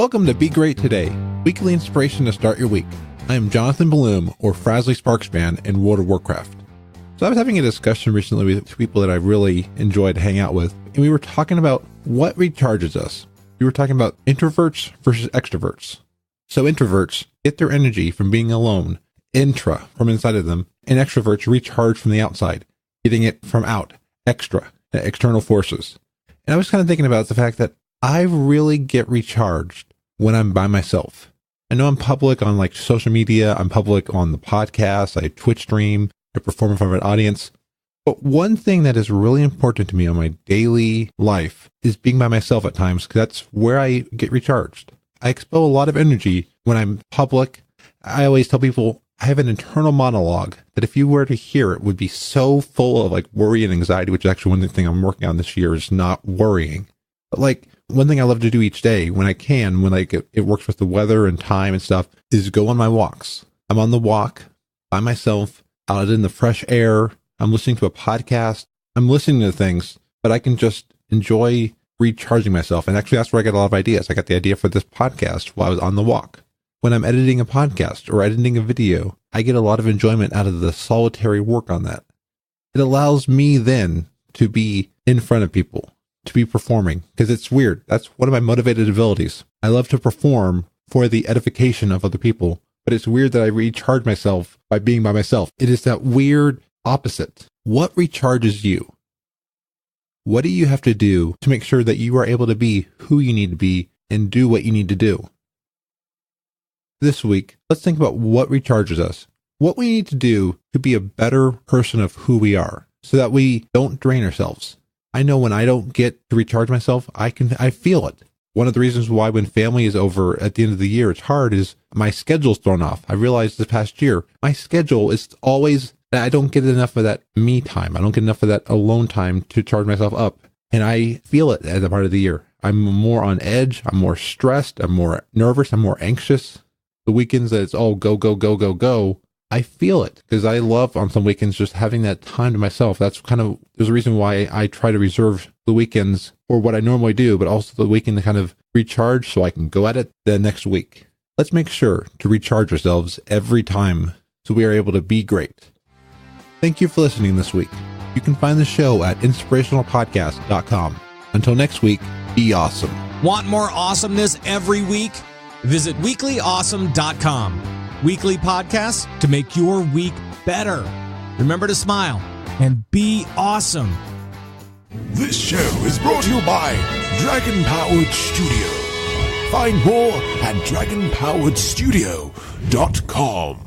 Welcome to Be Great Today, weekly inspiration to start your week. I am Jonathan Bloom, or Frasley Sparksman in World of Warcraft. So I was having a discussion recently with two people that I really enjoyed to hang out with, and we were talking about what recharges us. We were talking about introverts versus extroverts. So introverts get their energy from being alone, intra, from inside of them, and extroverts recharge from the outside, getting it from out, extra, external forces. And I was kind of thinking about the fact that I really get recharged when I'm by myself. I know I'm public on like social media, I'm public on the podcast, I Twitch stream, I perform in front of an audience. But one thing that is really important to me on my daily life is being by myself at times, because that's where I get recharged. I expel a lot of energy when I'm public. I always tell people I have an internal monologue that if you were to hear it would be so full of like worry and anxiety, which is actually one thing I'm working on this year is not worrying. But like one thing I love to do each day when I can, when like it works with the weather and time and stuff, is go on my walks. I'm on the walk by myself, out in the fresh air. I'm listening to a podcast. I'm listening to things, but I can just enjoy recharging myself. And actually, that's where I get a lot of ideas. I got the idea for this podcast while I was on the walk. When I'm editing a podcast or editing a video, I get a lot of enjoyment out of the solitary work on that. It allows me then to be in front of people, to be performing, because it's weird. That's one of my motivated abilities. I love to perform for the edification of other people, but it's weird that I recharge myself by being by myself. It is that weird opposite. What recharges you? What do you have to do to make sure that you are able to be who you need to be and do what you need to do? This week, let's think about what recharges us, what we need to do to be a better person of who we are so that we don't drain ourselves. I know when I don't get to recharge myself, I feel it. One of the reasons why when family is over at the end of the year, it's hard is my schedule's thrown off. I realized this past year, my schedule is always, I don't get enough of that me time. I don't get enough of that alone time to charge myself up. And I feel it at the part of the year. I'm more on edge. I'm more stressed. I'm more nervous. I'm more anxious. The weekends that it's all go, go, go, go, go, I feel it because I love on some weekends just having that time to myself. That's kind of, there's a reason why I try to reserve the weekends for what I normally do, but also the weekend to kind of recharge so I can go at it the next week. Let's make sure to recharge ourselves every time so we are able to be great. Thank you for listening this week. You can find the show at inspirationalpodcast.com. Until next week, be awesome. Want more awesomeness every week? Visit weeklyawesome.com. Weekly podcasts to make your week better. Remember to smile and be awesome. This show is brought to you by Dragon Powered Studio. Find more at dragonpoweredstudio.com.